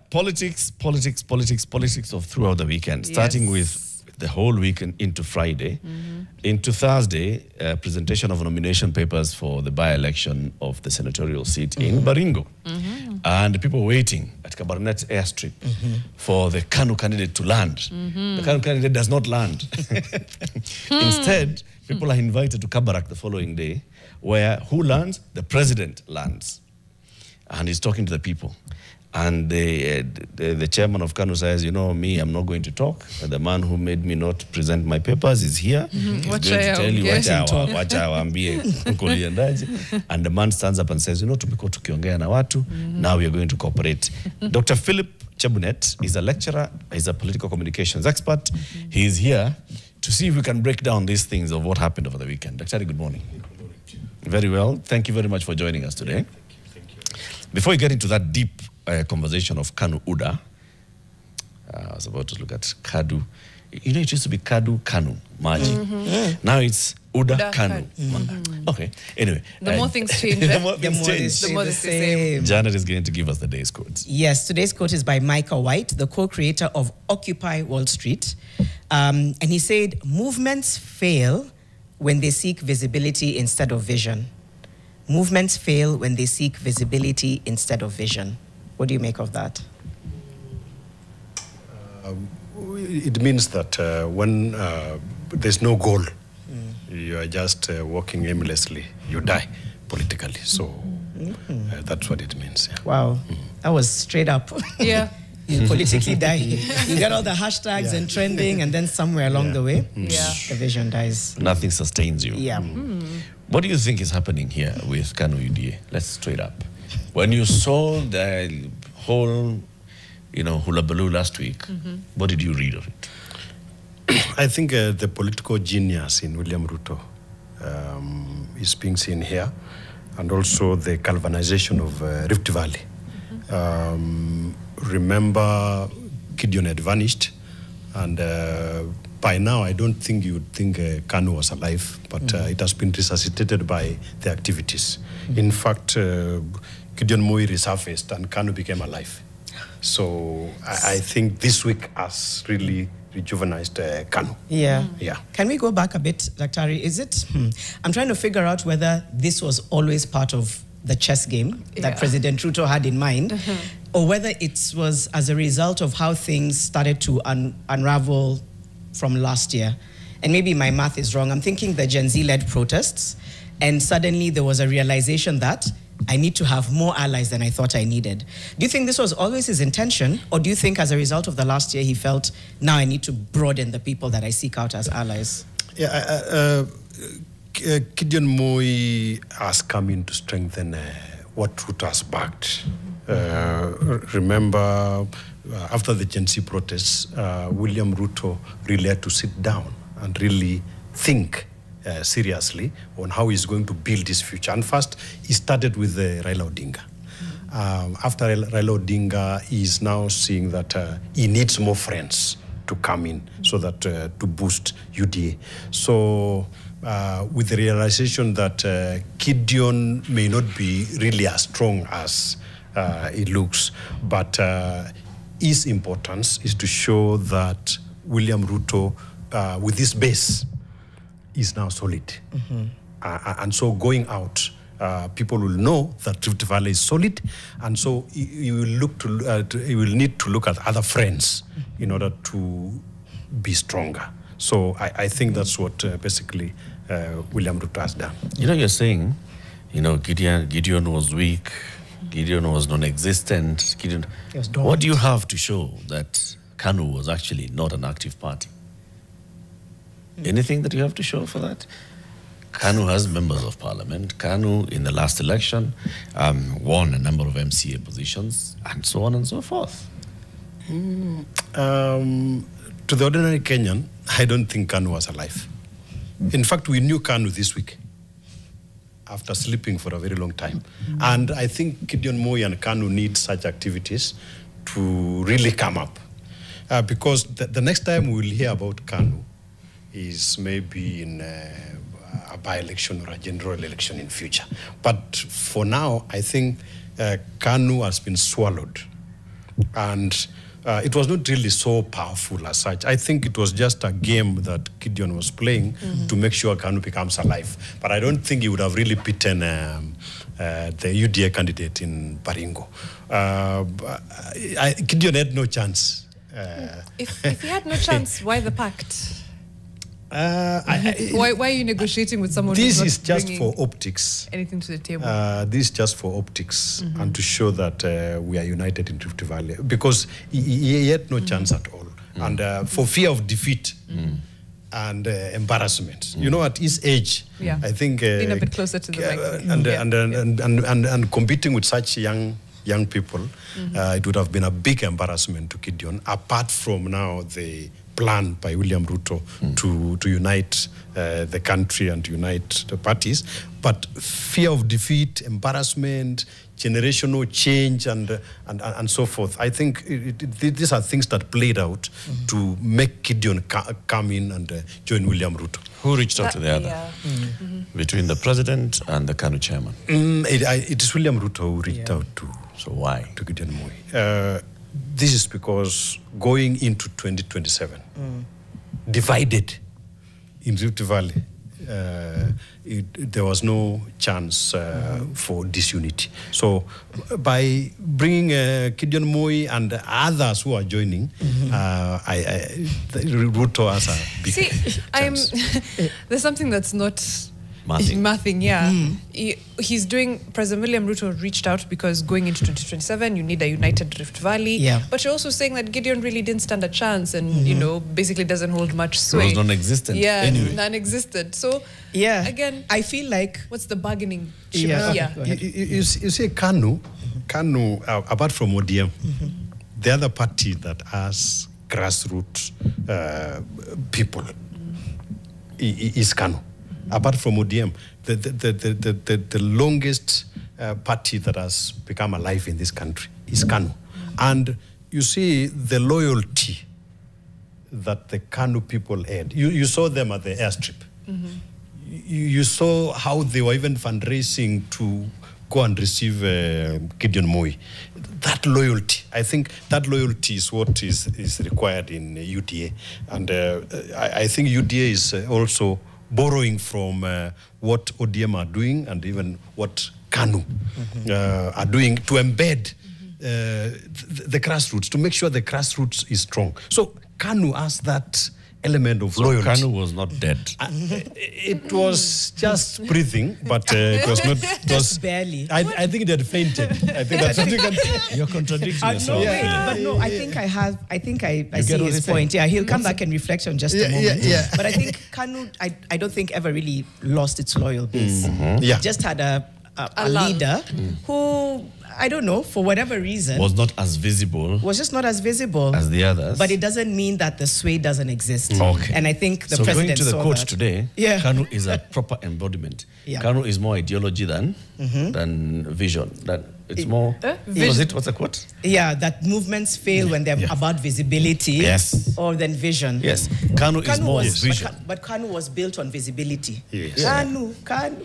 Politics of throughout the weekend, starting with the whole weekend into Friday. Into Thursday, presentation of nomination papers for the by-election of the senatorial seat in Baringo. And people waiting at Chebunet airstrip for the KANU candidate to land. The KANU candidate does not land. Instead, people are invited to Kabarak the following day, where who lands? The president lands. And he's talking to the people. And the chairman of KANU says, you know, me, I'm not going to talk. The man who made me not present my papers is here. He's going to tell you what And the man stands up and says, you know, tumekuwa tukiongea na watu, now we are going to cooperate. Dr. Philip Chebunet is a lecturer, he's a political communications expert. He is here to see if we can break down these things of what happened over the weekend. Dr. Good morning. Very well. Thank you very much for joining us today. Before we get into that deep conversation of KANU UDA, I was about to look at KADU. You know, it used to be KADU KANU Maji. Now it's UDA KANU. Okay. Anyway, the more things change, the more things change, the more they say. Janet is going to give us the day's quote. Yes, today's quote is by Micah White, the co-creator of Occupy Wall Street, and he said, "Movements fail when they seek visibility instead of vision. Movements fail when they seek visibility instead of vision." What do you make of that? It means that when there's no goal, you are just walking aimlessly, you die politically. So that's what it means. Yeah. Wow, that was straight up. Yeah. You politically die. You get all the hashtags and trending, and then somewhere along the way, the vision dies. Nothing sustains you. Yeah. What do you think is happening here with KANU UDA? Let's straight up. When you saw the whole, you know, hula-baloo last week, what did you read of it? I think the political genius in William Ruto is being seen here, and also the galvanization of Rift Valley. Remember, Gideon had vanished, and by now I don't think you would think KANU was alive, but it has been resuscitated by the activities. In fact, Gideon Moi resurfaced and KANU became alive. So I think this week has really rejuvenized KANU. Yeah. Yeah. Can we go back a bit, Dr. Is it? I'm trying to figure out whether this was always part of the chess game that President Ruto had in mind, or whether it was as a result of how things started to unravel from last year. And maybe my math is wrong. I'm thinking the Gen Z-led protests, and suddenly there was a realization that I need to have more allies than I thought I needed. Do you think this was always his intention, or do you think as a result of the last year he felt, now I need to broaden the people that I seek out as allies? Yeah, Gideon Moi has come in to strengthen what Ruto has backed. Remember, after the Gen Z protests, William Ruto really had to sit down and really think seriously on how he's going to build his future. And first, he started with Raila Odinga. After Raila Odinga, he's now seeing that he needs more friends to come in so that to boost UDA. So with the realization that Gideon may not be really as strong as it looks, but his importance is to show that William Ruto, with this base, is now solid. And so going out, people will know that Rift Valley is solid, and so you will look to you will need to look at other friends in order to be stronger. So I think that's what basically William Ruto has done. You know, you're saying, you know, Gideon was weak, Gideon was non-existent. What do you have to show that KANU was actually not an active party? Anything that you have to show for that? KANU has members of parliament. KANU, in the last election, won a number of MCA positions, and so on and so forth. To the ordinary Kenyan, I don't think KANU was alive. In fact, we knew KANU this week, after sleeping for a very long time. And I think Gideon Moi and KANU need such activities to really come up. Because the next time we'll hear about KANU is maybe in a by-election or a general election in future. But for now, I think KANU has been swallowed And it was not really so powerful as such. I think it was just a game that Gideon was playing to make sure KANU becomes alive. But I don't think he would have really beaten the UDA candidate in Baringo. Gideon had no chance. If he had no chance, why the pact? Why are you negotiating with someone This who's is not just bringing for optics. anything to the table? This is just for optics and to show that we are united in Rift Valley, because he had no chance at all. And for fear of defeat and embarrassment, you know, at his age, I think being a bit closer to the mic. and competing with such young people, it would have been a big embarrassment to Gideon, apart from now the plan by William Ruto to unite the country and to unite the parties. But fear of defeat, embarrassment, generational change, and so forth. I think these are things that played out to make Gideon come in and join William Ruto. Who reached out to the other? Between the president and the KANU chairman? It is William Ruto who reached out to. So why? To Gideon Moi. This is because going into 2027, divided in Rift Valley, there was no chance for disunity. So by bringing Gideon Moi and others who are joining, Ruto has a big chance. There's something that's not Mathing. He's doing, President William Ruto reached out because going into 2027, you need a united Rift Valley. Yeah. But you're also saying that Gideon really didn't stand a chance and, you know, basically doesn't hold much sway. It was non-existent. Yeah, anyway. non-existent. So, again, I feel like... what's the bargaining? You see, KANU, apart from ODM, the other party that has grassroots people is KANU. Apart from ODM, the longest party that has become alive in this country is KANU. And you see the loyalty that the KANU people had. You saw them at the airstrip. You saw how they were even fundraising to go and receive Gideon Moi. That loyalty, I think that loyalty is what is required in UDA. And I think UDA is also borrowing from what ODM are doing and even what KANU are doing to embed the grassroots, to make sure the grassroots is strong. So KANU has that element of loyalty. KANU was not dead. It was just breathing, but it was not. It was barely. I think it had fainted. I think that's something. You're contradicting yourself. But no, I think I see his point. Yeah, he'll come back and reflect on just a moment. But I think KANU, I don't think ever really lost its loyal base. It just had a leader who, I don't know, for whatever reason, was not as visible. Was just not as visible as the others. But it doesn't mean that the sway doesn't exist. Okay. And I think the so president going to the saw court that. today, KANU is a proper embodiment. KANU is more ideology than vision. That it's more. What's the quote? Yeah, that movements fail when they're about visibility. Or than vision. Yes. KANU is more vision. But KANU was built on visibility. KANU.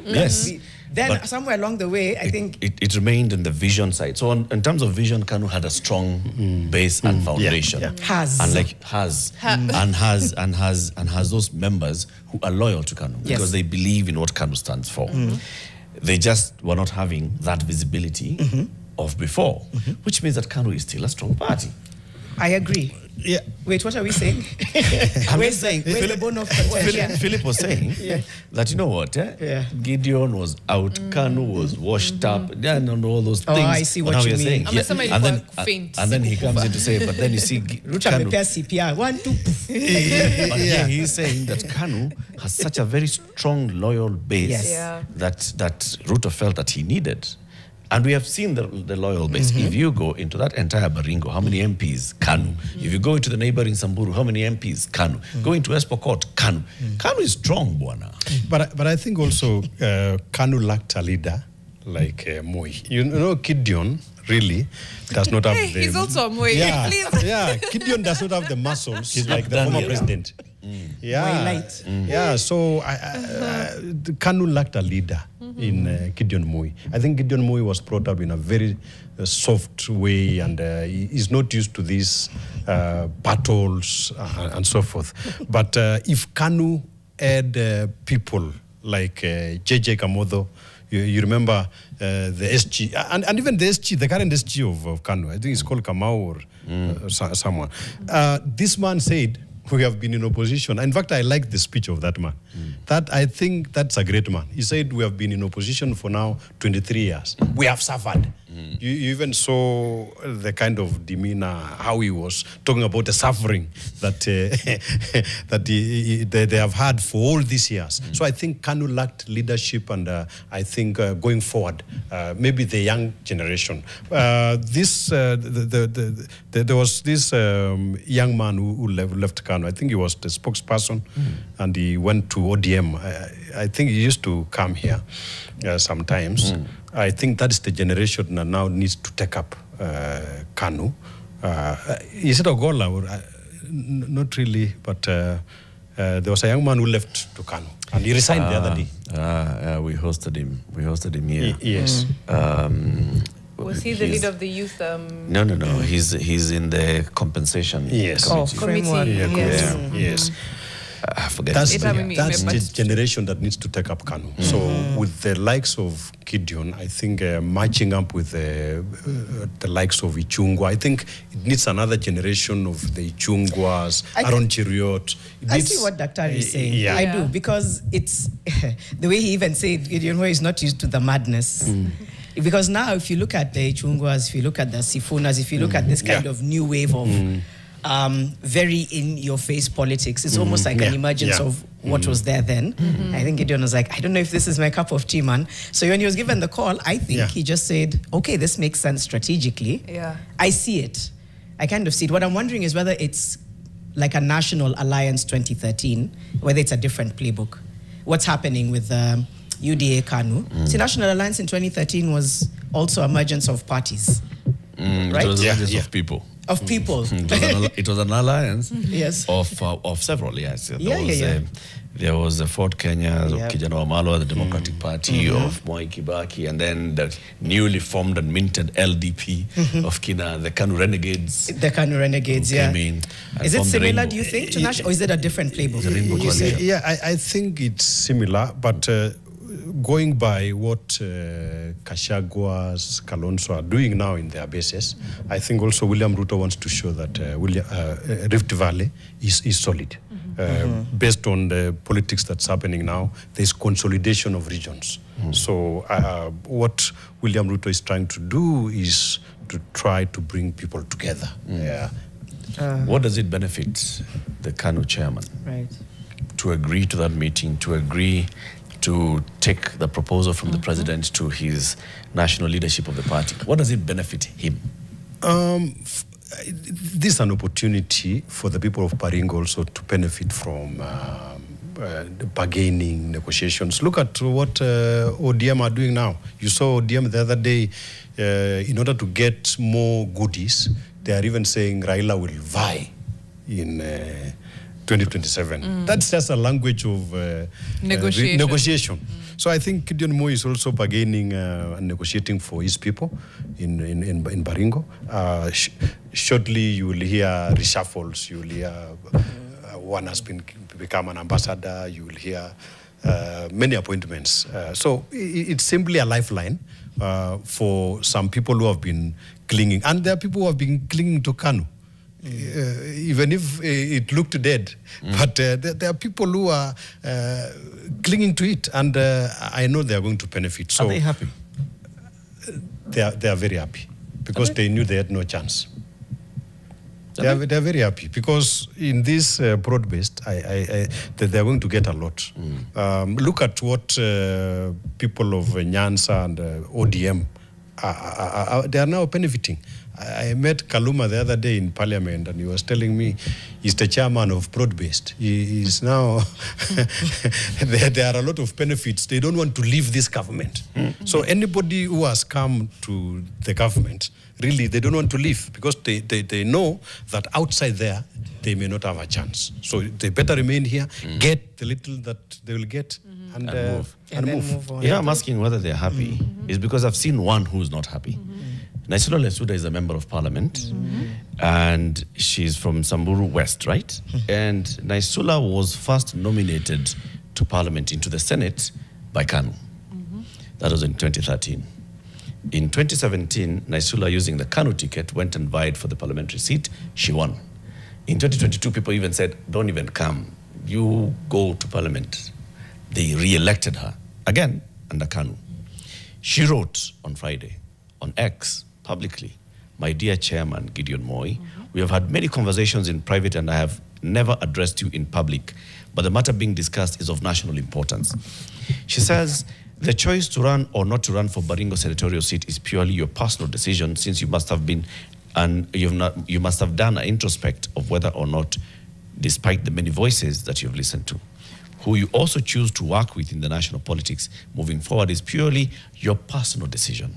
Yes. Then somewhere along the way, I think... It remained in the vision side. So in terms of vision, KANU had a strong base and foundation. Has those members who are loyal to KANU because they believe in what KANU stands for. They just were not having that visibility of before, which means that KANU is still a strong party. I agree. Wait, what are we saying? Where's the bone of contention? Philip was saying that, you know what, Gideon was out, KANU was washed up, and all those things. Oh, I see what you mean. And then he comes in to say, but then you see KANU. CPR, 1, 2. But he's saying that KANU has such a very strong, loyal base that Ruto felt that he needed. And we have seen the loyal base. If you go into that entire Baringo, how many MPs? KANU. If you go into the neighboring Samburu, how many MPs? KANU. Go into Espokot, KANU. KANU is strong, Buana. But I think also KANU lacked a leader like Moi. You know, Gideon really does not have the... He's also a Moi. Gideon does not have the muscles like the former president. Light. Yeah, so Kanu lacked a leader in Gideon Moi. I think Gideon Moi was brought up in a very soft way, and he's not used to these battles and so forth. But if Kanu had people like JJ Kamodho, you remember the SG, and even the SG, the current SG of Kanu, I think it's called Kamau or someone. This man said, we have been in opposition. In fact, I like the speech of that man. That, I think that's a great man. He said, we have been in opposition for now 23 years. We have suffered. You even saw the kind of demeanor, how he was talking about the suffering that they have had for all these years. So I think Kanu lacked leadership, and I think going forward, maybe the young generation. There was this young man who left Kanu. I think he was the spokesperson, and he went to ODM. I think he used to come here sometimes. I think that's the generation that now needs to take up Kanu. Is it Ogola? Not really, but there was a young man who left to Kanu, and he resigned the other day. We hosted him. We hosted him here. Yes. Was he the leader of the youth? No. He's in the compensation. Yes. Committee. Yes. I forget. That's the generation that needs to take up Kanu. So with the likes of Gideon, I think matching up with the likes of Ichungwa, I think it needs another generation of the Ichungwas, Aaron Cheriot. I see what Dr. is saying. Yeah. I do, because it's the way he even said Gideon Moi is not used to the madness. Because now, if you look at the Ichungwas, if you look at the Sifunas, if you look at this kind of new wave of very in-your-face politics, it's almost like an emergence of what was there then. I think Gideon was like, I don't know if this is my cup of tea, man. So when he was given the call, I think he just said, okay, this makes sense strategically. I see it. I kind of see it. What I'm wondering is whether it's like a National Alliance 2013, whether it's a different playbook. What's happening with UDA Kanu? See, National Alliance in 2013 was also emergence of parties, right? It was emergence of people. Of people. It was an alliance yes. of several, yes. There was the Fort Kenya, Kijana Wamalwa, the Democratic Party of Moi Kibaki, and then the newly formed and minted LDP of Kina, the Kanu Renegades. The Kanu Renegades, Is it similar, do you think, to National, or is it a different playbook? I think it's similar, but going by what Kashaguas, Kalonzo are doing now in their bases, I think also William Ruto wants to show that Rift Valley is solid. Based on the politics that's happening now, there's consolidation of regions. So what William Ruto is trying to do is to try to bring people together. What does it benefit the Kanu chairman to agree to that meeting, to agree to take the proposal from the president to his national leadership of the party? What does it benefit him? This is an opportunity for the people of Baringo also to benefit from bargaining, negotiations. Look at what ODM are doing now. You saw ODM the other day, in order to get more goodies, they are even saying Raila will vie in 2027. That's just a language of negotiation. So I think Gideon Moi is also bargaining and negotiating for his people in Baringo. Shortly, you will hear reshuffles. You will hear one has become an ambassador. You will hear many appointments. So it's simply a lifeline for some people who have been clinging. And there are people who have been clinging to Kanu. Even if it looked dead, but there are people who are clinging to it, and I know they are going to benefit. So are they happy? They are very happy because they knew they had no chance. They are very happy because in this broad-based, they are going to get a lot. Look at what people of Nyanza and ODM they are now benefiting. I met Kaluma the other day in Parliament, and he was telling me he's the chairman of Broad-Based. He is now, there are a lot of benefits. They don't want to leave this government. So anybody who has come to the government, really, they don't want to leave because they know that outside there, they may not have a chance. So they better remain here, get the little that they will get, and move. And then move on. Yeah, I'm asking whether they're happy. Is because I've seen one who's not happy. Naisula Lesuda is a member of parliament, and she's from Samburu West, right? And Naisula was first nominated to parliament into the Senate by KANU. That was in 2013. In 2017, Naisula, using the KANU ticket, went and vied for the parliamentary seat. She won. In 2022, people even said, don't even come. You go to parliament. They re-elected her, again, under KANU. She wrote on Friday, on X, publicly, "My dear Chairman Gideon Moi, we have had many conversations in private and I have never addressed you in public, but the matter being discussed is of national importance." She says, "The choice to run or not to run for Baringo senatorial seat is purely your personal decision, since you must have been, and you must have done an introspect of whether or not, despite the many voices that you've listened to. Who you also choose to work with in the national politics moving forward is purely your personal decision.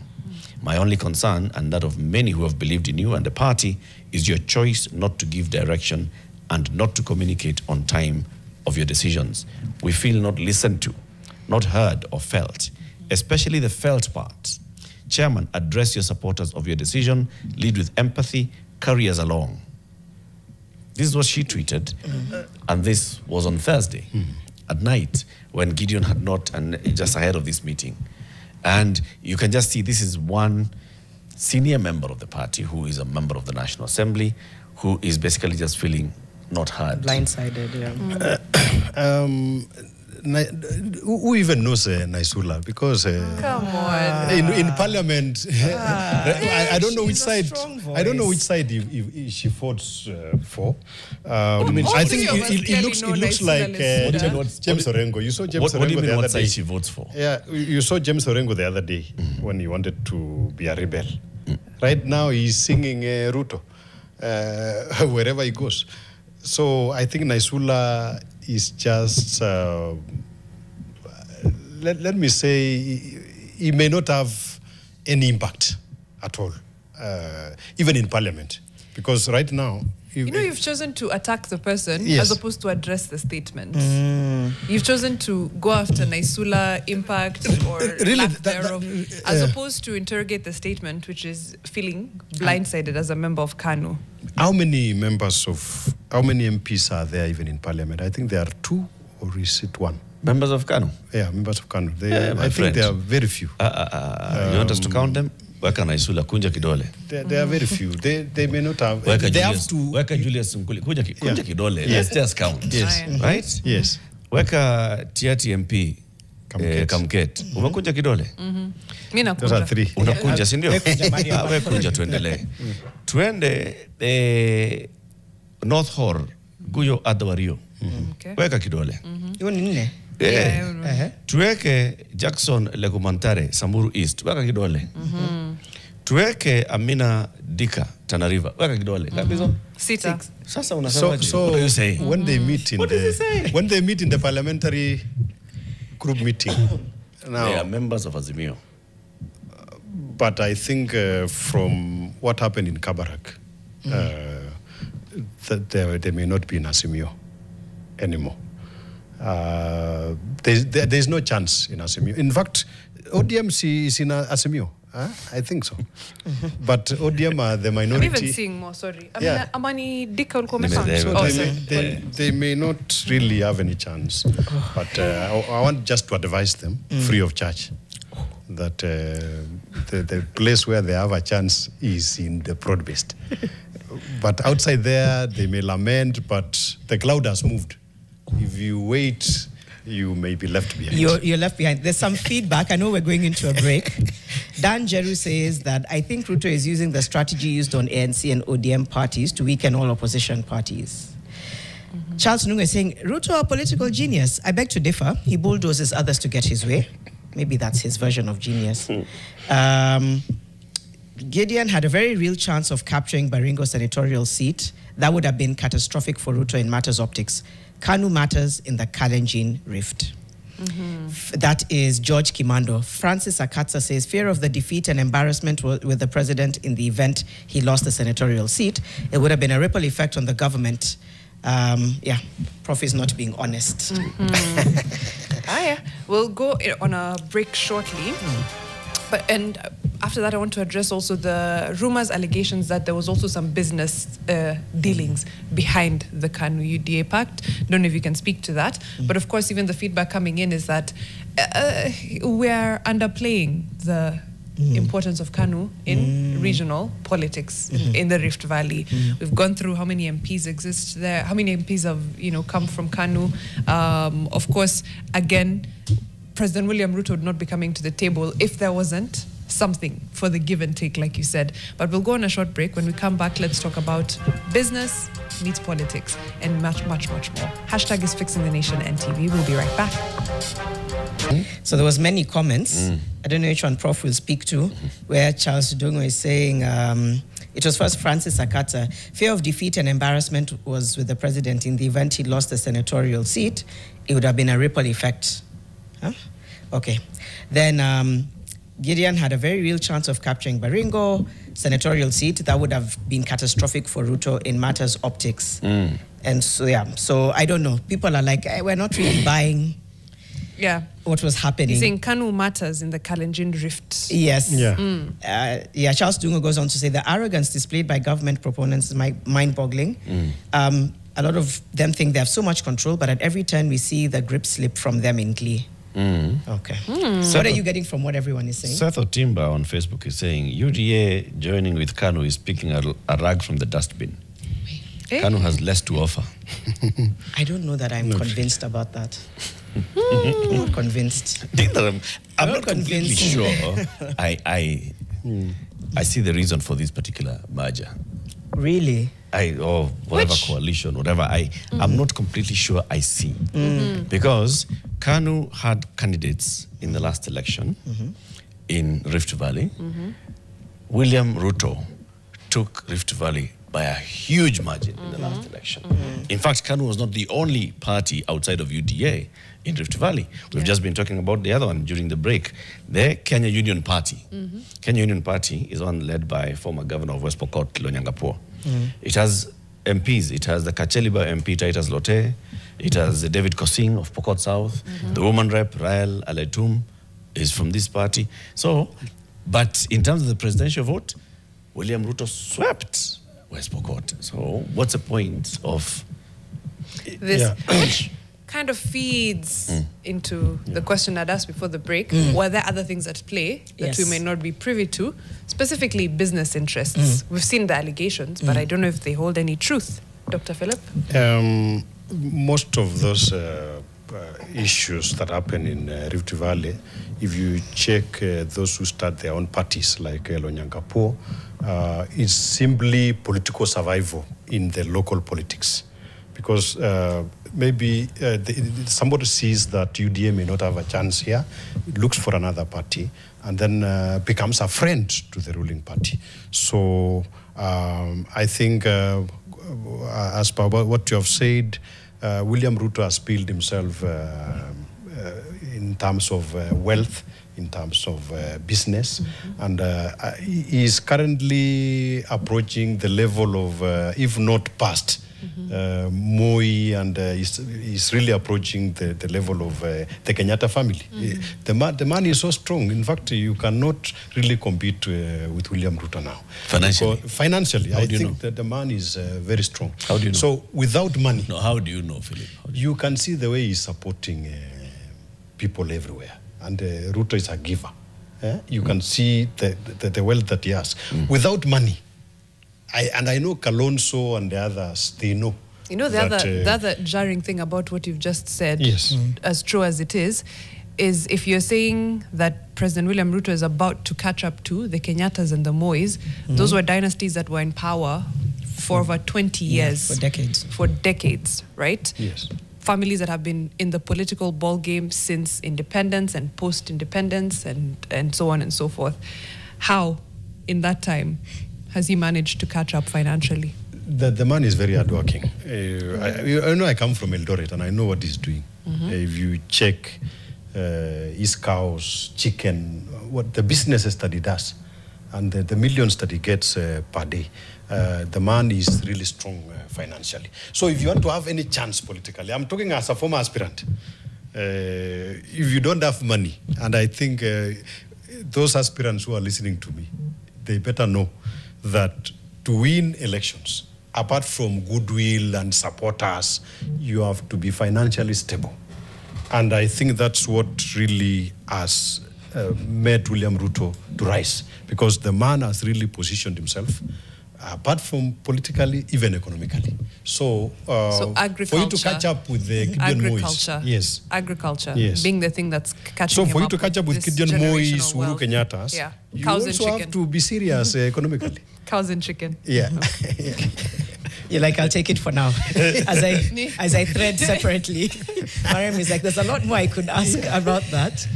My only concern, and that of many who have believed in you and the party, is your choice not to give direction and not to communicate on time of your decisions. We feel not listened to, not heard or felt, especially the felt part. Chairman, address your supporters of your decision, lead with empathy, carry us along." This is what she tweeted, and this was on Thursday at night when Gideon had not, and just ahead of this meeting. And you can just see this is one senior member of the party who is a member of the National Assembly, who is basically just feeling not heard. Blindsided, yeah. Who even knows Naisula? Because Come on. in Parliament, I don't know which side. I don't know which side she votes for. I think it looks like James Orengo. You saw James Orengo What do you mean the what other side day. she votes for? Yeah, you saw James Orengo the other day when he wanted to be a rebel. Right now he's singing Ruto wherever he goes. So I think Naisula is just, let me say, he may not have any impact at all, even in Parliament. Because right now... You've chosen to attack the person as opposed to address the statement. You've chosen to go after Naisula impact or lack thereof, as opposed to interrogate the statement, which is feeling blindsided as a member of KANU. How many MPs are there even in Parliament? I think there are 2, or is it 1? Members of KANU? Yeah, members of KANU. I think there are very few. You want us to count them? Weka Naisula, kunja kidole. There are very few. They may not have... Weka they Julius, have to... Weka Julius Mkuli, kunja kidole. Let's just count. Yes. Right? Yes. Weka Tiati MP, Kamket. Umekunja kidole? Those are 3. Unakunja, si ndio? Wekunja tuendelee. Tuende North Hor, Guyo Adawario. Weka kidole. Hiyo ni 4. Tuweke Jackson Legumantare, Samburu East, weka kidole. Tuweke Amina Dika, Tana River, weka kidole. Sita. Sasa unasemaje? So what do you say? When they meet in when they meet in the parliamentary group meeting, now they are members of Azimio. But I think from what happened in Kabarak, that they may not be in Azimio anymore. There's no chance in Azimio. In fact, ODM is in Azimio. I think so. But ODM are the minority. I'm even seeing more, sorry. Yeah. Amani Dika They may not really have any chance. But I want just to advise them, free of charge, that the place where they have a chance is in the broad-based. But outside there, they may lament, but the cloud has moved. If you wait, you may be left behind. You're left behind. There's some feedback. I know we're going into a break. Dan Jeru says that I think Ruto is using the strategy used on ANC and ODM parties to weaken all opposition parties. Charles Nunga is saying, Ruto, a political genius. I beg to differ. He bulldozes others to get his way. Maybe that's his version of genius. Gideon had a very real chance of capturing Baringo senatorial seat. That would have been catastrophic for Ruto in matters optics. KANU matters in the Kalenjin rift. That is George Kimando. Francis Akatsa says, fear of the defeat and embarrassment with the president in the event he lost the senatorial seat. It would have been a ripple effect on the government. Yeah, Prof is not being honest. We'll go on a break shortly. And after that, I want to address also the rumors, allegations that there was also some business dealings behind the KANU UDA pact. Don't know if you can speak to that. But of course, even the feedback coming in is that we're underplaying the importance of KANU in regional politics in the Rift Valley. We've gone through how many MPs exist there, how many MPs have come from KANU. Of course, again, President William Ruto would not be coming to the table if there wasn't something for the give and take, like you said. But we'll go on a short break. When we come back, let's talk about business meets politics and much, much, much more. Hashtag is Fixing the Nation NTV. We'll be right back. So there was many comments. I don't know which one Prof will speak to, where Charles Dungo is saying, it was first Francis Akatsa. Fear of defeat and embarrassment was with the president in the event he lost the senatorial seat. It would have been a ripple effect. Huh? Okay. Then Gideon had a very real chance of capturing Baringo senatorial seat. That would have been catastrophic for Ruto in matters optics. And so, yeah. So I don't know. People are like, we're not really buying what was happening. He's saying KANU matters in the Kalenjin Rift. Yes. Yeah. Charles Dungo goes on to say the arrogance displayed by government proponents is mind-boggling. A lot of them think they have so much control, but at every turn we see the grip slip from them in glee. Okay. So what are you getting from what everyone is saying? Seth Otimba on Facebook is saying UDA joining with KANU is picking a rag from the dustbin. KANU has less to offer. I don't know that I'm convinced about that. I'm not convinced. I'm not completely sure. I see the reason for this particular merger. Really? Or whatever coalition, whatever. I'm not completely sure I see. Because KANU had candidates in the last election in Rift Valley. William Ruto took Rift Valley by a huge margin in the last election. In fact, KANU was not the only party outside of UDA in Rift Valley. We've just been talking about the other one during the break, the Kenya Union Party. Kenya Union Party is one led by former governor of West Pokot, Lonyangapuo. It has MPs. It has the Kacheliba MP, Titus Lote. It has David Kosing of Pokot South. The woman rep, Rael Aletum, is from this party. So, but in terms of the presidential vote, William Ruto swept West Pokot. So what's the point of this? Which kind of feeds into the question I'd asked before the break. Were there other things at play that we may not be privy to, specifically business interests? We've seen the allegations, but I don't know if they hold any truth. Dr. Philip? Most of those issues that happen in Rift Valley, if you check those who start their own parties like Lonyangapuo, it's simply political survival in the local politics. Because maybe somebody sees that UDA may not have a chance here, looks for another party, and then becomes a friend to the ruling party. So I think, as per what you have said, William Ruto has built himself in terms of wealth, in terms of business, and he is currently approaching the level of, if not past, Moi, and he's really approaching the level of the Kenyatta family. The man is so strong. In fact, you cannot really compete with William Ruto now. Financially, I think that the man is very strong. How do you know? So without money... No, how do you know, Philip? You can see the way he's supporting people everywhere. And Ruto is a giver. You can see the wealth that he has. Without money, I know Kalonzo and the others, they know. You know, the other jarring thing about what you've just said, as true as it is if you're saying that President William Ruto is about to catch up to the Kenyatas and the Mois, those were dynasties that were in power for over 20 years. For decades. For decades, right? Yes. Families that have been in the political ballgame since independence and post-independence and so on and so forth. How, in that time, has he managed to catch up financially? The man is very hardworking. I know I come from Eldoret and I know what he's doing. If you check his cows, chicken, what the businesses that he does, and the millions that he gets per day. The man is really strong financially. So if you want to have any chance politically, I'm talking as a former aspirant, if you don't have money, and I think those aspirants who are listening to me, they better know that to win elections, apart from goodwill and supporters, you have to be financially stable. And I think that's what really has made William Ruto to rise, because the man has really positioned himself, apart from politically, even economically. So, agriculture, for you to catch up with the Gideon agriculture, Mois, yes, agriculture, yes, being the thing that's catching so him for you up to catch up with Gideon Mois, Uhuru Kenyatta's, yeah, you cows also and have chicken. to be serious economically. Cows and chicken. Yeah. You're like, I'll take it for now. As I thread separately, Mariam is like, there's a lot more I could ask about that.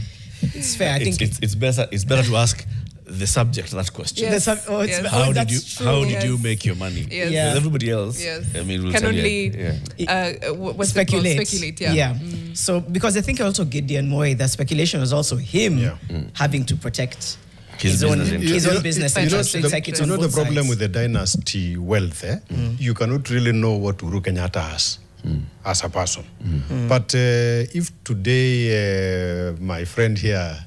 It's fair. I think it's better to ask the subject of that question. Yes. Yes. How did you make your money? Yes. Yeah. Because everybody else, Yes. I mean, will can tell only you, speculate. Yeah. So because I think also Gideon Moi, the speculation was also him having to protect his own business interests. You know the problem with the dynasty wealth, you cannot really know what Uhuru Kenyatta has as a person. But if today my friend here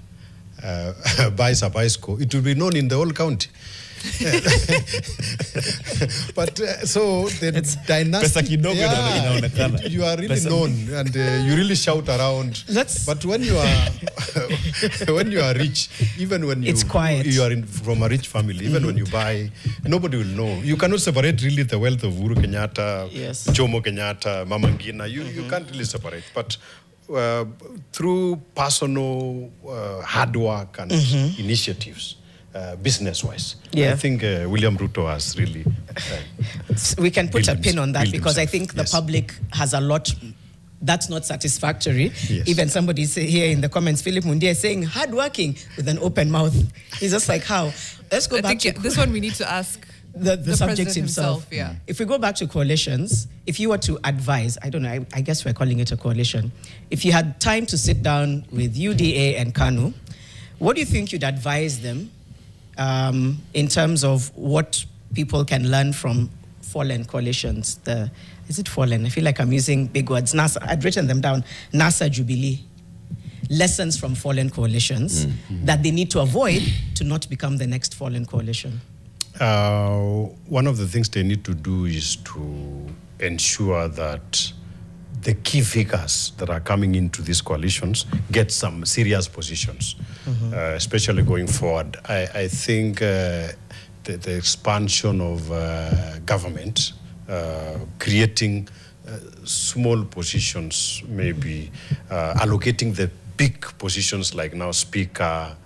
buys a bicycle, it will be known in the whole county. But so the dynasty, you are really known, and you really shout around. But when you are rich, even when it's quiet. You are from a rich family, even when you buy, nobody will know. You cannot separate really the wealth of Uhuru Kenyatta, Jomo Kenyatta, Mama Ngina. You can't really separate. But through personal hard work and initiatives, business-wise, I think William Ruto has really... we can put a pin on that, because I think the public has a lot... That's not satisfactory. Yes. Even somebody here in the comments, Philip Mundi is saying, hardworking with an open mouth. He's just like, how? Let's go back to... This one we need to ask the subject himself. Yeah. If we go back to coalitions, if you were to advise, I don't know, I guess we're calling it a coalition. If you had time to sit down with UDA and KANU, what do you think you'd advise them in terms of what people can learn from fallen coalitions? Is it fallen? I feel like I'm using big words. NASA, I'd written them down. NASA Jubilee. Lessons from fallen coalitions that they need to avoid to not become the next fallen coalition. One of the things they need to do is to ensure that the key figures that are coming into these coalitions get some serious positions, especially going forward. I think the expansion of government, creating small positions, maybe allocating the big positions like now Speaker,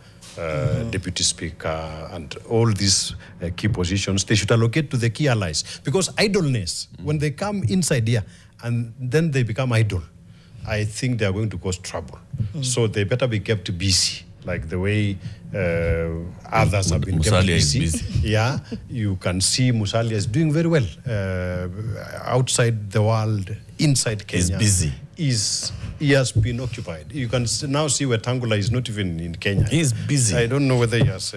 Deputy Speaker, and all these key positions, they should allocate to the key allies. Because idleness, when they come inside here and then they become idle, I think they are going to cause trouble. So they better be kept busy, like the way others have been kept busy. Yeah, you can see Musalia is doing very well outside the world, inside Kenya. He's busy. He has been occupied. You can now see where Tangula is not even in Kenya. He's busy. I don't know whether he has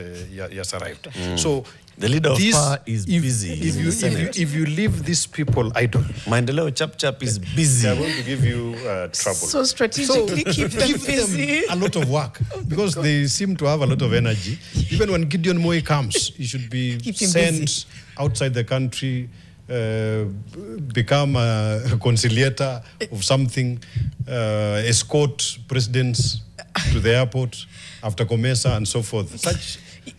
arrived. So the leader of PAR is busy. If you leave these people idle, Maendeleo Chap is busy. They are going to give you trouble. So strategically keep them busy. A lot of work, because they seem to have a lot of energy. Even when Gideon Moi comes, he should be sent outside the country, become a conciliator of something, escort presidents to the airport after Comesa and so forth.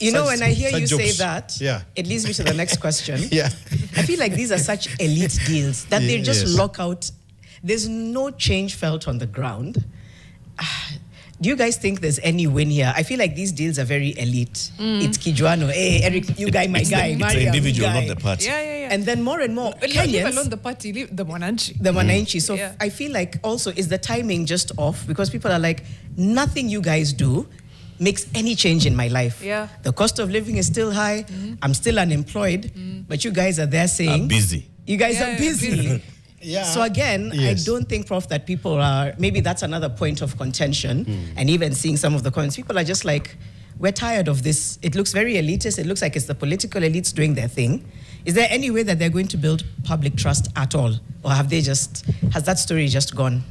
When I hear you jokes. say that, it leads me to the next question. I feel like these are such elite deals that they just lock out. There's no change felt on the ground. Do you guys think there's any win here? I feel like these deals are very elite. It's Kijuano, hey, Eric, you guy, my guy. It's the individual, not the party. And then more and more Kenyans, leave alone the party, leave the Mwananchi. The Mwananchi. So I feel like also, is the timing just off? Because people are like, nothing you guys do makes any change in my life. The cost of living is still high. I'm still unemployed. But you guys are there saying... I'm busy. You guys are busy. Yeah. So again, yes. I don't think, Prof, that people are, maybe that's another point of contention. And even seeing some of the comments, people are just like, we're tired of this. It looks very elitist. It looks like it's the political elites doing their thing. Is there any way that they're going to build public trust at all? Or has that story just gone?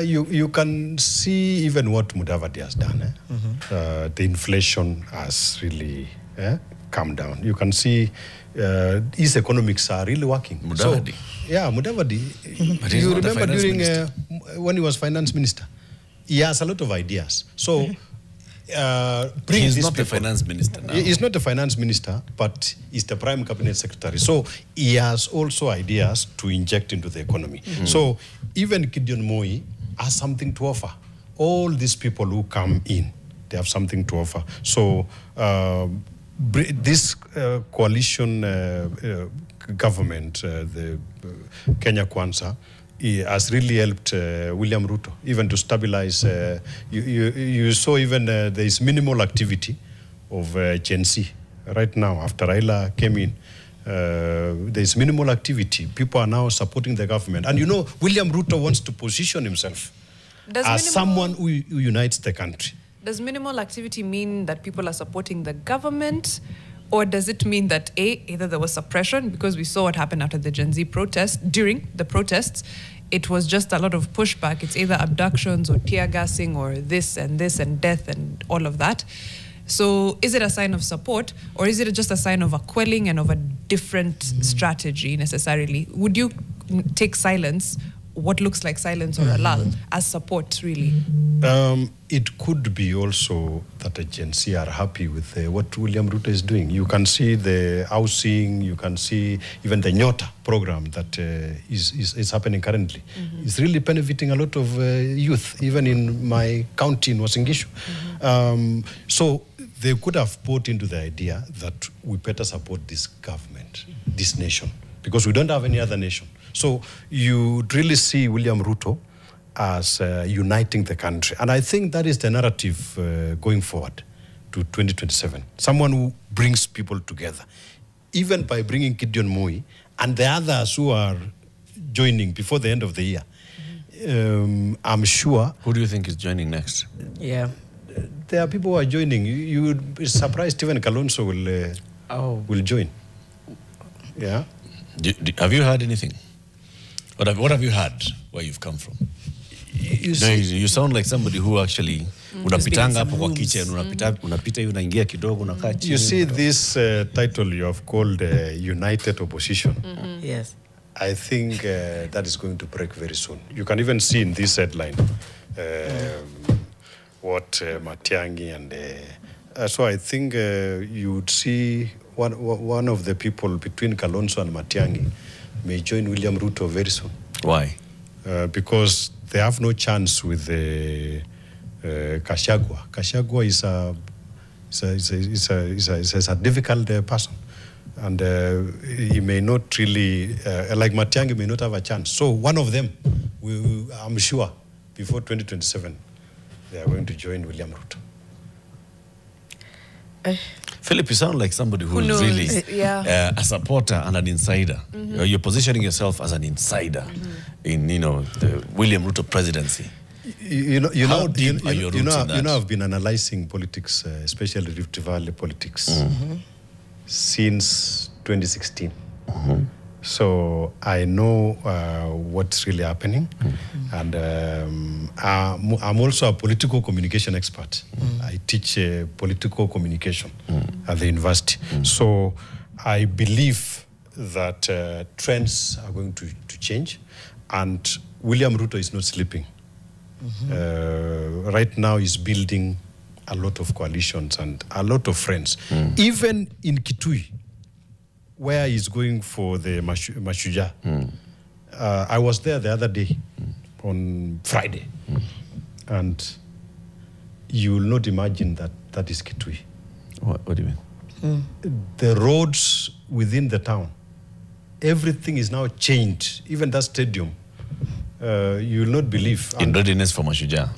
You can see even what Mudavadi has done. The inflation has really come down. You can see his economics are really working. Mudavadi? So, yeah, Mudavadi. You remember during when he was finance minister, he has a lot of ideas. So he's not the finance minister now. He's not the finance minister, but he's the prime cabinet secretary. So he has also ideas to inject into the economy. So even Gideon Moi has something to offer. All these people who come in, they have something to offer. So this coalition government, the Kenya Kwanza, has really helped William Ruto even to stabilize. You saw even there is minimal activity of Gen Z right now after Raila came in. There is minimal activity. People are now supporting the government. And you know, William Ruto wants to position himself as someone who unites the country. Does minimal activity mean that people are supporting the government? Or does it mean that either there was suppression, because we saw what happened after the Gen Z protest, during the protests, it was just a lot of pushback. It's either abductions or tear gassing or this and death and all of that. So is it a sign of support, or is it just a sign of a quelling and of a different strategy necessarily? Would you take silence, what looks like silence or a lull, as support, really? It could be also that the Gen Z are happy with what William Ruto is doing. You can see the housing, you can see even the Nyota program that is happening currently. It's really benefiting a lot of youth, even in my county in Uasin Gishu. So they could have bought into the idea that we better support this government, this nation, because we don't have any other nation. So you really see William Ruto as uniting the country. And I think that is the narrative going forward to 2027. Someone who brings people together, even by bringing Gideon Moi and the others who are joining before the end of the year. I'm sure. Who do you think is joining next? Yeah. There are people who are joining. You would be surprised even Kalonzo will join. Yeah. Have you heard anything? What have you heard where you've come from? You sound like somebody who actually unapitanga hapo kwa kitchen, unapita hiyo unaingia kidogo unakaa chini. You see this title you have called United Opposition. Yes. I think that is going to break very soon. You can even see in this headline what Matiang'i and so I think you would see one of the people between Kalonzo and Matiang'i may join William Ruto very soon. Why? Because they have no chance with Gachagua. Gachagua is a difficult person, and he may not really, like Matiang'i, may not have a chance. So one of them, I'm sure, before 2027, they are going to join William Ruto. Philip, you sound like somebody who is really a supporter and an insider. You're positioning yourself as an insider in, the William Ruto presidency. How deep are your roots in that? I've been analyzing politics, especially Rift Valley politics, since 2016. So I know what's really happening, and I'm also a political communication expert. I teach political communication at the university. So I believe that trends are going to change, and William Ruto is not sleeping. Right now he's building a lot of coalitions and a lot of friends. Even in Kitui, where he's going for the Mashujaa. I was there the other day, on Friday, and you will not imagine that is Kitui. What do you mean? The roads within the town, everything is now changed. Even that stadium, you will not believe. In readiness for Mashujaa.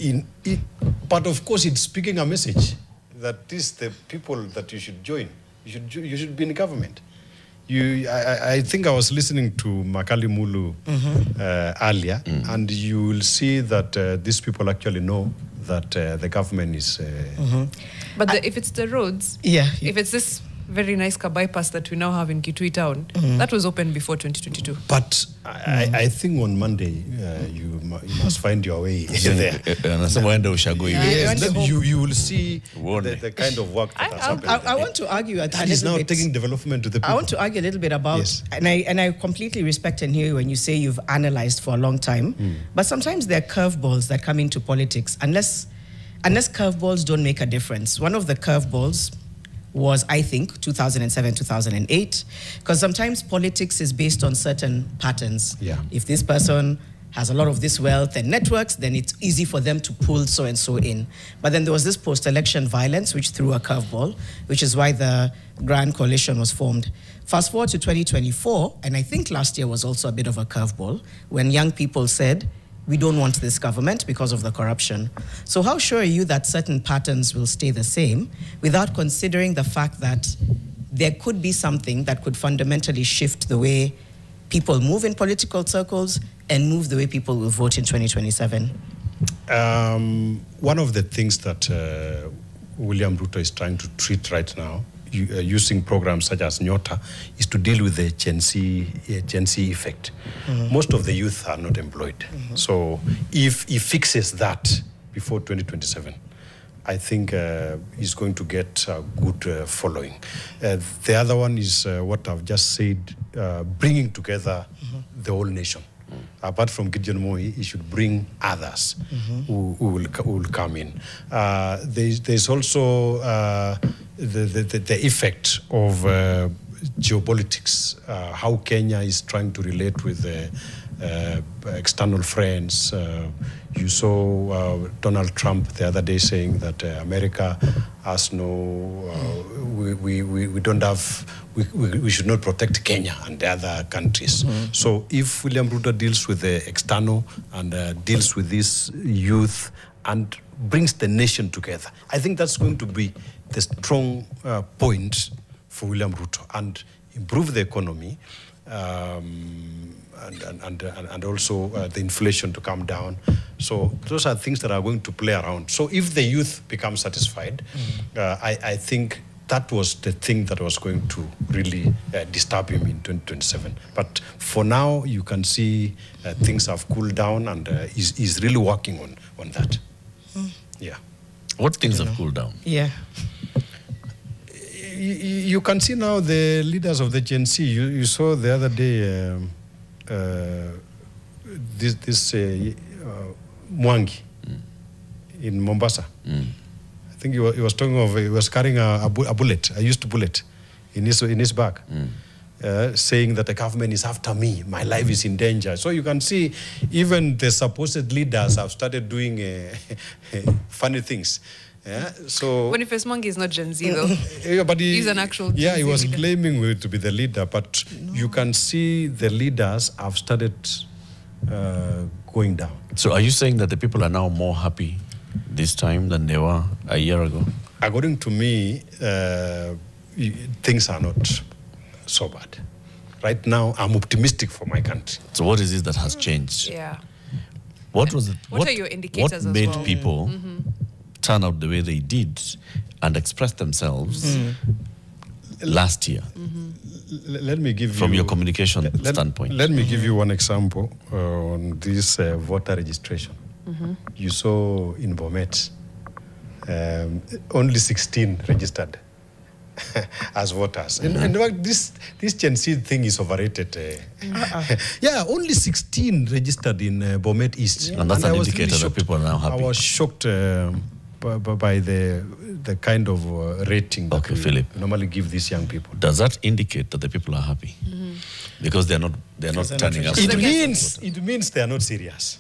But of course, it's speaking a message that this the people that you should join. You should be in government. I think I was listening to Makali Mulu earlier, and you will see that these people actually know that the government is... But if it's the roads, if it's this very nice car bypass that we now have in Kitui town, that was open before 2022. But I think on Monday, you must find your way there. Yes, you will see the kind of work that has happened. I want to argue that is now taking development to the people. I want to argue a little bit about, and I completely respect and hear you when you say you've analyzed for a long time, but sometimes there are curveballs that come into politics, unless curveballs don't make a difference. One of the curveballs was, I think, 2007, 2008, because sometimes politics is based on certain patterns. If this person has a lot of this wealth and networks, then it's easy for them to pull so-and-so in. But then there was this post-election violence, which threw a curveball, which is why the Grand Coalition was formed. Fast forward to 2024, and I think last year was also a bit of a curveball, when young people said, we don't want this government because of the corruption. So how sure are you that certain patterns will stay the same without considering the fact that there could be something that could fundamentally shift the way people move in political circles and move the way people will vote in 2027? One of the things that William Ruto is trying to treat right now, using programs such as Nyota, is to deal with the Gen Z effect. Most of the youth are not employed. So if he fixes that before 2027, I think he's going to get a good following. The other one is what I've just said, bringing together the whole nation. Apart from Gideon Moi, he should bring others who will come in. There's also the effect of geopolitics, how Kenya is trying to relate with external friends. You saw Donald Trump the other day saying that America has we should not protect Kenya and the other countries. So if William Ruto deals with the external and deals with this youth and brings the nation together, I think that's going to be the strong point for William Ruto, and improve the economy, and also the inflation to come down. So those are things that are going to play around. So if the youth become satisfied, I think that was the thing that was going to really disturb him in 2027. But for now, you can see things have cooled down, and he's really working on that. Yeah. What things have cooled down? Yeah. You can see now the leaders of the Gen Z. You saw the other day this Matiang'i in Mombasa. I think he was talking of, he was carrying a bullet, a used bullet in his bag, saying that the government is after me, my life is in danger. So you can see even the supposed leaders have started doing funny things. Yeah, so Boniface Mwangi is not Gen Z though. Yeah, but he's an actual Gen Z he was leader. claiming to be the leader, but you can see the leaders have started going down. So are you saying that the people are now more happy this time than they were a year ago? According to me, things are not so bad. Right now, I'm optimistic for my country. So what is it that has changed? Yeah. What was it? What are your indicators what made as well? people turn out the way they did and express themselves last year? Let me give from you, your communication standpoint. Let me give you one example on this voter registration. You saw in Bomet, only 16 registered as voters. In fact, this Gen Z thing is overrated. Yeah, only 16 registered in Bomet East. And that's an indicator that people are now happy. I was shocked by the kind of rating that we normally give these young people. Does that indicate that the people are happy? Because they're not turning up. It means they are not serious.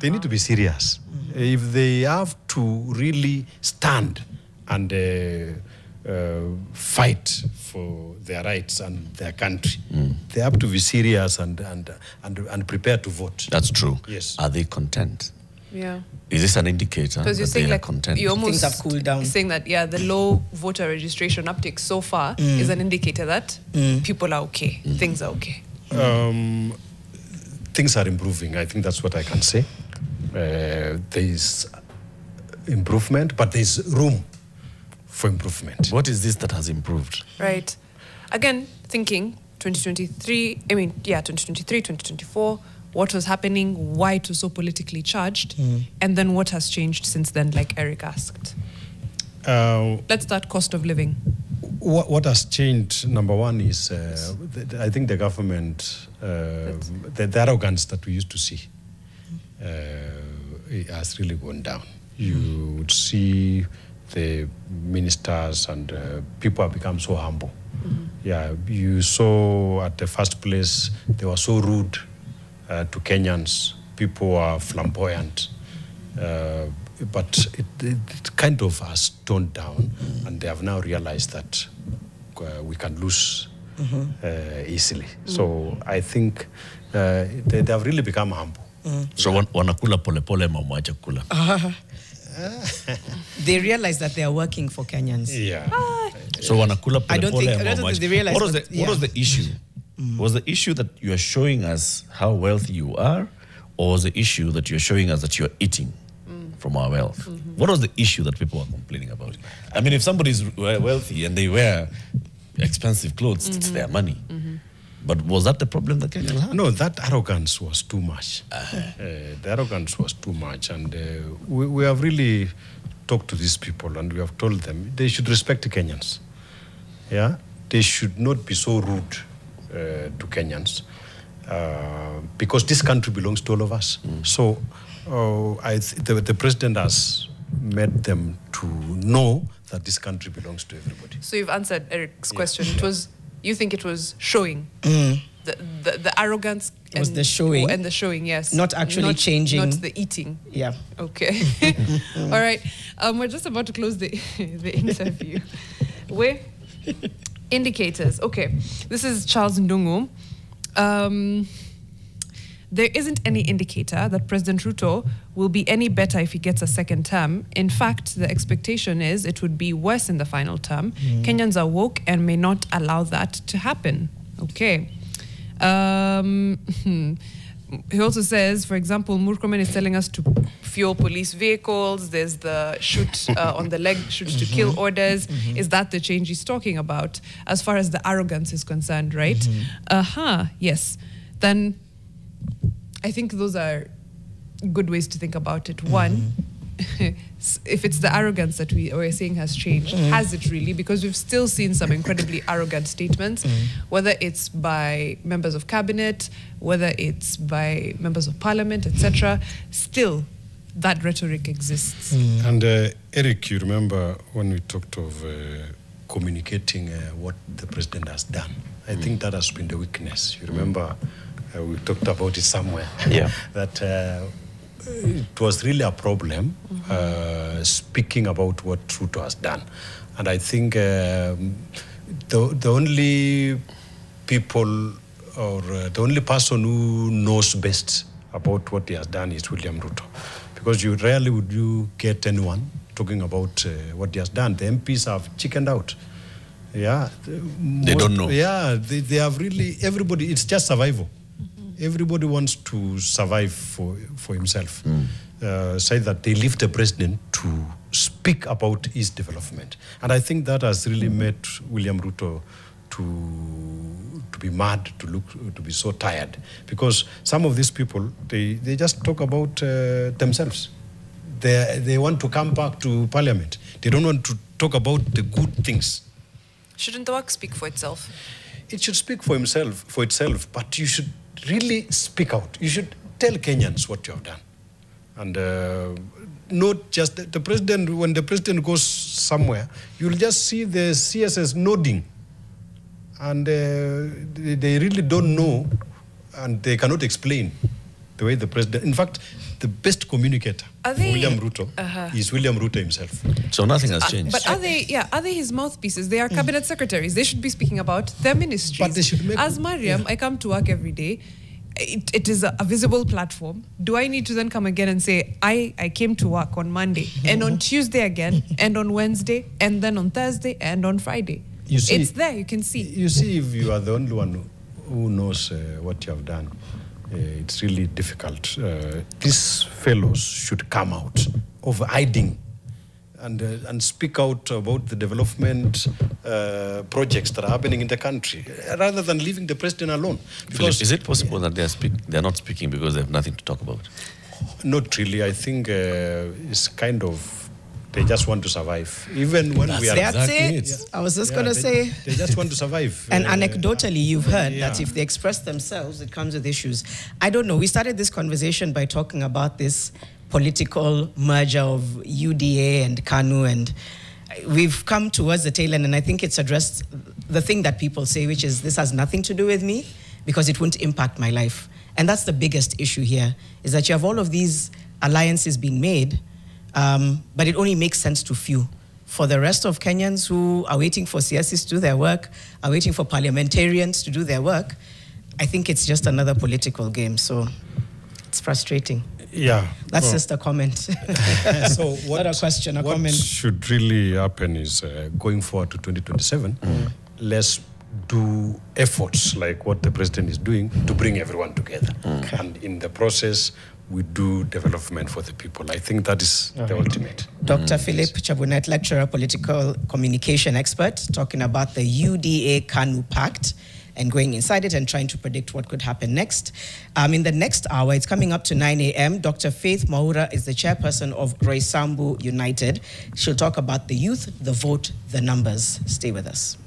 They need to be serious. If they have to really stand and fight for their rights and their country, they have to be serious and prepare to vote. That's true. Yes. Are they content? Yeah. Is this an indicator that that they are content? Things have cooled down. Saying that, the low voter registration uptick so far is an indicator that people are okay, things are okay. Things are improving. I think that's what I can say. There is improvement, but there's room for improvement. What is this that has improved? Right. Again, thinking 2023, 2024, what was happening, why it was so politically charged, and then what has changed since then, like Eric asked. Let's start cost of living. What has changed, number one, is I think the government, the arrogance that we used to see it has really gone down. You would see the ministers and people have become so humble. Yeah, you saw at the first place, they were so rude to Kenyans. People are flamboyant. But it kind of has toned down, and they have now realized that we can lose easily. So I think they have really become humble. So wanakula pole pole mamwacha kula. They realize that they are working for Kenyans. Yeah. So wanakula pole pole. I don't think they realize. What was the issue? Was the issue that you are showing us how wealthy you are, or was the issue that you're showing us that you're eating from our wealth? What was the issue that people are complaining about? I mean, if somebody is wealthy and they wear expensive clothes, it's their money. But was that the problem that Kenyans had? No, that arrogance was too much. The arrogance was too much. And we have really talked to these people, and we have told them they should respect the Kenyans. Yeah? They should not be so rude to Kenyans, because this country belongs to all of us. So the president has made them to know that this country belongs to everybody. So you've answered Eric's question. It was, you think it was showing the arrogance and was the showing, and the showing, yes, not actually changing, not the eating. Yeah. Okay. All right. We're just about to close the interview. Indicators. Okay. This is Charles Ndungu. There isn't any indicator that President Ruto will be any better if he gets a second term. In fact, the expectation is it would be worse in the final term. Kenyans are woke and may not allow that to happen. Okay. He also says, for example, Murkomen is telling us to fuel police vehicles. There's the shoot on the leg, shoot to kill orders. Is that the change he's talking about as far as the arrogance is concerned, right? Yes. Then I think those are good ways to think about it. One, if it's the arrogance that we're saying has changed, has it really? Because we've still seen some incredibly arrogant statements, whether it's by members of cabinet, whether it's by members of parliament, etc. Still, that rhetoric exists. And Eric, you remember when we talked of communicating what the president has done? I think that has been the weakness. You remember we talked about it somewhere. Yeah. That it was really a problem speaking about what Ruto has done. And I think the only people or the only person who knows best about what he has done is William Ruto. Because you rarely would you get anyone talking about what he has done. The MPs have chickened out. Yeah. They don't know. Yeah, they have really, everybody, it's just survival. Everybody wants to survive for himself. Say that they leave the president to speak about his development. And I think that has really made William Ruto to be mad, to be so tired. Because some of these people, they just talk about themselves. They want to come back to parliament. They don't want to talk about the good things. Shouldn't the work speak for itself? It should speak for itself, but you should really speak out. You should tell Kenyans what you have done. And not just the president, when the president goes somewhere, you'll just see the CSS nodding. And they really don't know, and they cannot explain the way the president, in fact, the best communicator for William Ruto is William Ruto himself. So nothing has changed. But are they his mouthpieces? They are cabinet secretaries. They should be speaking about their ministries. But they should make... As Mariam, I come to work every day, it is a visible platform. Do I need to then come again and say, I came to work on Monday, and on Tuesday again, and on Wednesday, and then on Thursday, and on Friday? You see, it's there, you can see. You see, if you are the only one who knows what you have done, it's really difficult. These fellows should come out of hiding and speak out about the development projects that are happening in the country, rather than leaving the president alone. Because is it possible that they are not speaking because they have nothing to talk about? Not really. I think it's kind of, they just want to survive. Even when we are... That's it. Yeah. I was just going to say... They just want to survive. And anecdotally, you've heard that if they express themselves, it comes with issues. I don't know. We started this conversation by talking about this political merger of UDA and KANU, and we've come towards the tail end, and I think it's addressed the thing that people say, which is this has nothing to do with me because it won't impact my life. And that's the biggest issue here, is that you have all of these alliances being made, but it only makes sense to few. For the rest of Kenyans who are waiting for CSs to do their work, are waiting for parliamentarians to do their work, I think it's just another political game. So it's frustrating. Yeah. That's just a comment. So what, not a question, a what comment. should really happen is going forward to 2027, let's do efforts like what the president is doing to bring everyone together. And in the process, we do development for the people. I think that is the ultimate. Dr. Philip Chebunet, lecturer, political communication expert, talking about the UDA-KANU Pact and going inside it and trying to predict what could happen next. In the next hour, it's coming up to 9 a.m. Dr. Faith Mwaura is the chairperson of Roysambu United. She'll talk about the youth, the vote, the numbers. Stay with us.